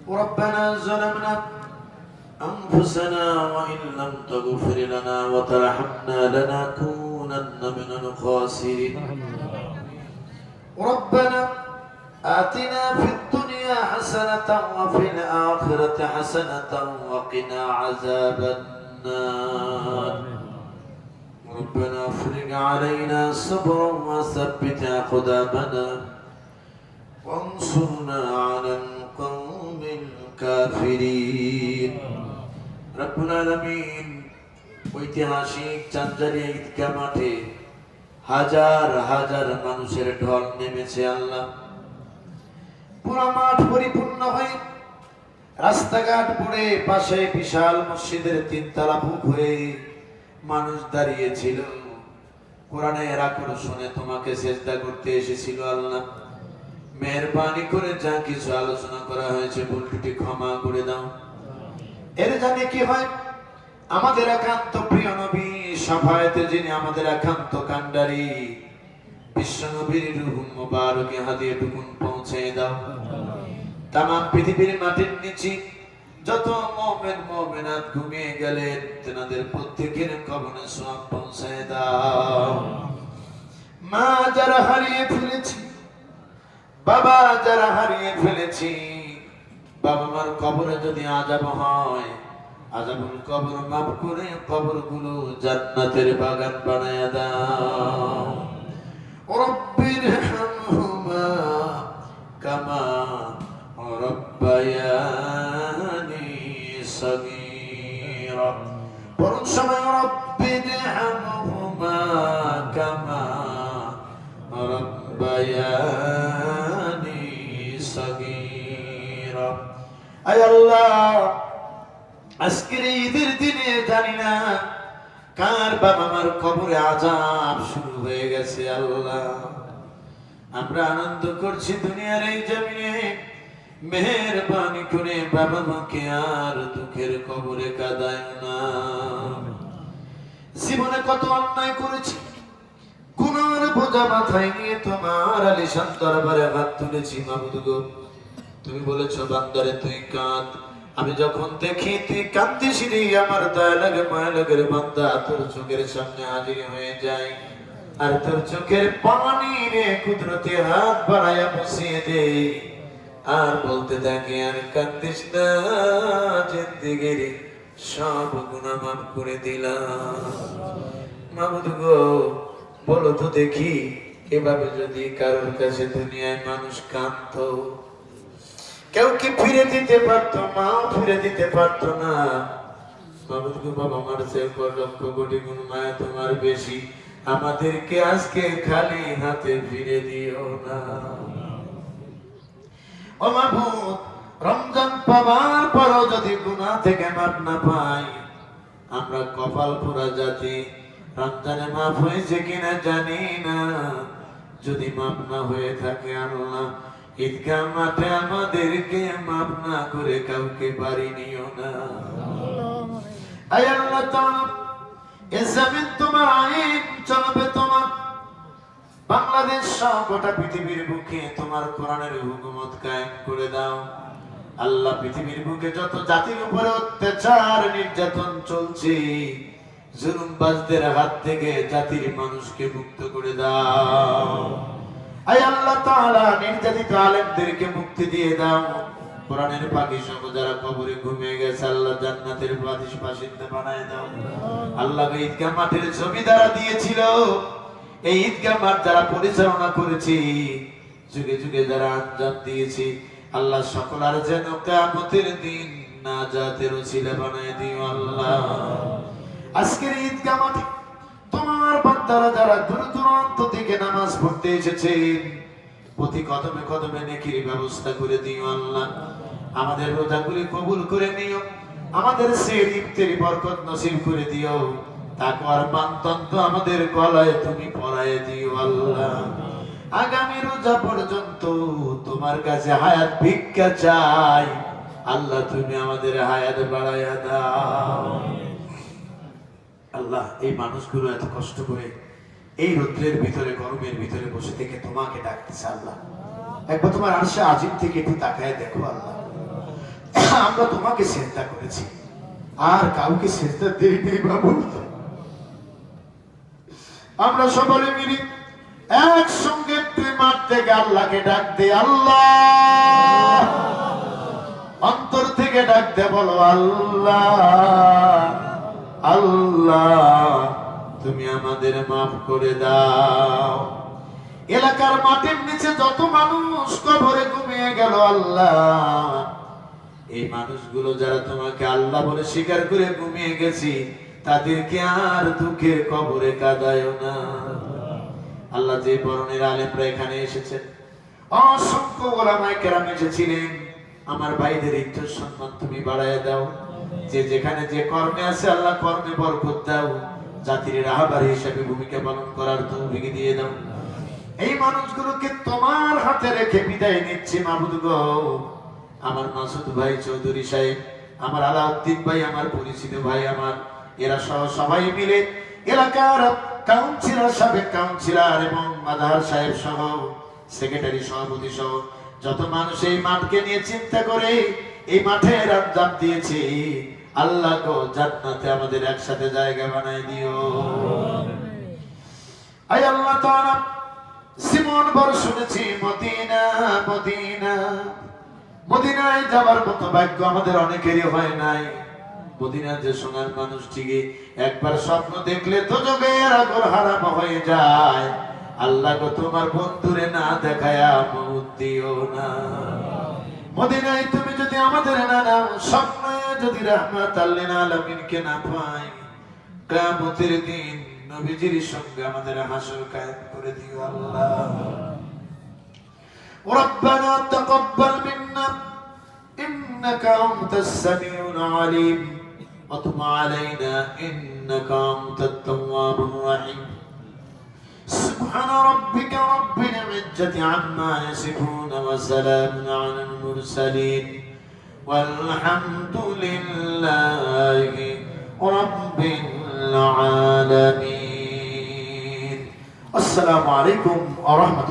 ربنا ظلمنا أنفسنا وإن لم تغفر لنا وترحمنا لنكونن من الخاسرين ربنا آتنا في الدنيا حسنة وفي الآخرة حسنة وقنا عذاب النار ربنا افرج علينا صبرا وثبت أقدامنا وانصرنا على القوم الكافرين رب العالمين ঐতিহাসিক চাঁদজারি ঈদগাহ মাঠে হাজার হাজার মানুষের ঢল নেমেছে আল্লাহ। পুরো মাঠ পরিপূর্ণ হয়ে রাস্তাঘাট পড়ে পাশে বিশাল মসজিদের তিনতলা বুক হয়ে মানুষ দাঁড়িয়েছিল, কোরআনের আকর্ষণে তোমাকে সেজদা করতে এসেছিল আল্লাহ। মেহেরবানি করে যা কিছু আলোচনা করা হয়েছে ভুল ত্রুটি ক্ষমা করে দাও। এর জানে কি হয় আমাদের একান্ত প্রিয় নবী শাফায়েতে যিনি আমাদের একান্ত কান্ডারি বিশ্ব নবীর রূহ মুবারকে হাদিয়া টুকুন পৌঁছে দাও। তামাম পৃথিবীর মাটির নিচে যত মুমিন মুমিনাত ঘুমিয়ে গেলেন তেনাদের প্রত্যেকের কবরে সওয়াব পৌঁছে দাও। মা যারা হারিয়ে ফেলেছি, বাবা যারা হারিয়ে ফেলেছি, বাবা মার কবরে যদি আযাব হয় আযাবুল কবর মাফ করে কবরগুলো জান্নাতের বাগান বানায়া দাও। রব্বির হামহুমা কামা রব্বায়ানি সগীরা। পরম সময় রব্বির হামহুমা কামা রব্বায়ানি সগীরা। আয় আল্লাহ, আজকের ঈদের দিনে জানি না কার বাবা মার কবরে আযাব শুরু হয়ে গেছে আল্লাহ। আমরা আনন্দ করছি দুনিয়ার এই জমিনে, মেহেরবানি করে বাবা মাকে আর দুঃখের কবরে কাঁদায় না। জীবনে কত অন্যায় করেছি, গুনার বোঝা মাথায় নিয়ে তোমার আলিশান দরবারে হাত তুলেছি। মাবুদ গো, তুমি বলেছো বান্দারে তুই কাঁদ, আমি যখন দেখি তুই কাঁদছিস রে আমার দয়া লাগে মায়া লাগে রে বান্দা তোর চোখের সামনে হাজির হয়ে যায় আর তোর চোখের পানি রে কুদরতে হাত বাড়ায়া বসিয়ে দে আর বলতে থাকে আর কাঁদিস না, জিন্দেগির সব গুনাহ মাফ করে দিলাম। মাবুদ গো, বলো তো দেখি এভাবে যদি কারোর কাছে দুনিয়ায় মানুষ কাঁদতো, কেউ কি ফিরে দিতে পারতো? মা ফিরে দিতে পারতো না। মাবুদ গো, বাবা মার চেয়ে লক্ষ কোটি গুণ মায়া তোমার বেশি, আমাদেরকে আজকে খালি হাতে ফিরে দিও না। ও মাবুদ, রমজান পাবার পরও যদি গুনাহ থেকে মাফ না পাই, আমরা কপাল পোড়া জাতি, রমজানে মাফ হয়েছে কিনা জানি না। যদি মাফ না হয়ে থাকে আল্লাহ, ঈদগাহ মাঠে আমাদেরকে মাফ না করে কাউকে বাড়ি নিও না। আয় আল্লাহ তাআলা, এ জমিন তোমার আইন চলবে, তোমার বাংলাদেশ সহ গোটা পৃথিবীর বুকে তোমার কোরআনের হুকুমত কায়েম করে দাও আল্লাহ। পৃথিবীর বুকে যত জাতির উপরে অত্যাচার নির্যাতন চলছে, জুলুমবাজদের হাত থেকে জাতির মানুষকে মুক্ত করে দাও। আয় আল্লাহ তাআলা, নির্যাতিত আলেমদেরকে মুক্তি দিয়ে দাও। কোরআনের পাখি সহ যারা কবরে ঘুমিয়ে গেছে আল্লাহ জান্নাতের বাসিন্দা বানায় দাও আল্লাহ। ঈদগাহ মাঠের ছবি দ্বারা দিয়েছিল, এই ঈদগাহ মাঠ যারা পরিচালনা করেছি, যুগে যুগে যারা আঞ্জাম দিয়েছি আল্লাহ, সকলের যেন কিয়ামতের দিন নাজাতের ওসিলা বানায় দিও আল্লাহ। আজকের ঈদগাহ মাঠে তোমার বান্দারা যারা দূর দূরান্ত থেকে নামাজ পড়তে এসেছেন, প্রতি কদমে কদমে নেকির ব্যবস্থা করে দিও আল্লাহ। আমাদের রোজাগুলি কবুল করে নিও, আমাদের সেহরি ইফতারি বরকত নসিব করে দিও, তাকওয়ার মানদণ্ড আমাদের গলায় তুমি পরায়ে দিও আল্লাহ। আগামী রোজা পর্যন্ত তোমার কাছে হায়াত ভিক্ষা চাই আল্লাহ, তুমি আমাদের হায়াত বাড়াইয়া দাও আল্লাহ। এই মানুষগুলো এত কষ্ট করে এই রৌদ্রের ভিতরে গরমের ভিতরে বসে থেকে তোমাকে ডাকতেছে আল্লাহ, একবার তোমার আরশে আজিম থেকে একটু তাকায় দেখো আল্লাহ। আমরা তোমাকে সিজদা করেছি, আর কাউকে সিজদা দেইনি বাবু। আমরা সকলে মিলে একসঙ্গে তুই মাঠ থেকে আল্লাহকে ডাক দে, আল্লাহ। অন্তর থেকে ডাক দে, বলো আল্লাহ, আল্লাহ তুমি আমাদের মাফ করে দাও। এলাকার মাটির নিচে যত মানুষ কবরে ঘুমিয়ে গেল আল্লাহ, এই মানুষগুলো যারা তোমাকে আল্লাহ বলে স্বীকার করে ঘুমিয়ে গেছি, তাদেরকে আর দুঃখের কবরে কাঁদায়ও না আল্লাহ। যে বরণের আলেমরা এখানে এসেছেন, অসংখ্য ওলামায়ে কেরাম এসেছিলেন, আমার ভাইদের ইজ্জত সম্মান তুমি বাড়ায় দাও। যে যেখানে যে কর্মে আছে আল্লাহ কর্মে বরকত দাও, জাতির রাহবার হিসেবে ভূমিকা পালন করার তৌফিক দিয়ে দাও। এই মানুষগুলোকে তোমার হাতে রেখে বিদায় নিচ্ছি মাবুদ গো। আমার মাসুদ ভাই চৌধুরী সাহেব, আমার আলাউদ্দিন ভাই, আমার পরিচিত ভাই, আমার এরা সহ সবাই মিলে এলাকার কাউন্সিলর, সাবেক কাউন্সিলর এবং মাদার সাহেব সহ সেক্রেটারি সভাপতি সহ যত মানুষ এই মাঠকে নিয়ে চিন্তা করে এই মাঠে আঞ্জাম দিয়েছে, আল্লাহ গো জান্নাতে আমাদের একসাথে জায়গা বানাই দিও। আয় আল্লাহ তাআলা, জীবন ভর শুনেছি মদিনা মদিনা, মদিনায় যাওয়ার মতো ভাগ্য আমাদের অনেকেরই হয় নাই। মদিনার যে সোনার মানুষটিকে একবার স্বপ্ন দেখলে তো যোগের আগর হারাম হয়ে যায়। আল্লাহ গো তোমার বন্ধুরে না দেখায়া মউত দিও না। মদিনায় তুমি যদি আমাদের না নাও, স্বপ্নে যদি রাহমাতাল লিল আলামিনকে না পাই, কিয়ামতের দিন নবীজির সঙ্গে আমাদের হাসর কায়েম করে দিও আল্লাহ। রব্বানা তাকাব্বাল মিন্না ইন্নাকা আনতাস সামিউল আলিম ওয়া তুব আলাইনা ইন্নাকা আনতাত তাওয়াবুর রাহিম। سبحان ربك رب العزة عما يصفون وسلام على المرسلين والحمد لله رب العالمين. السلام عليكم ورحمة الله.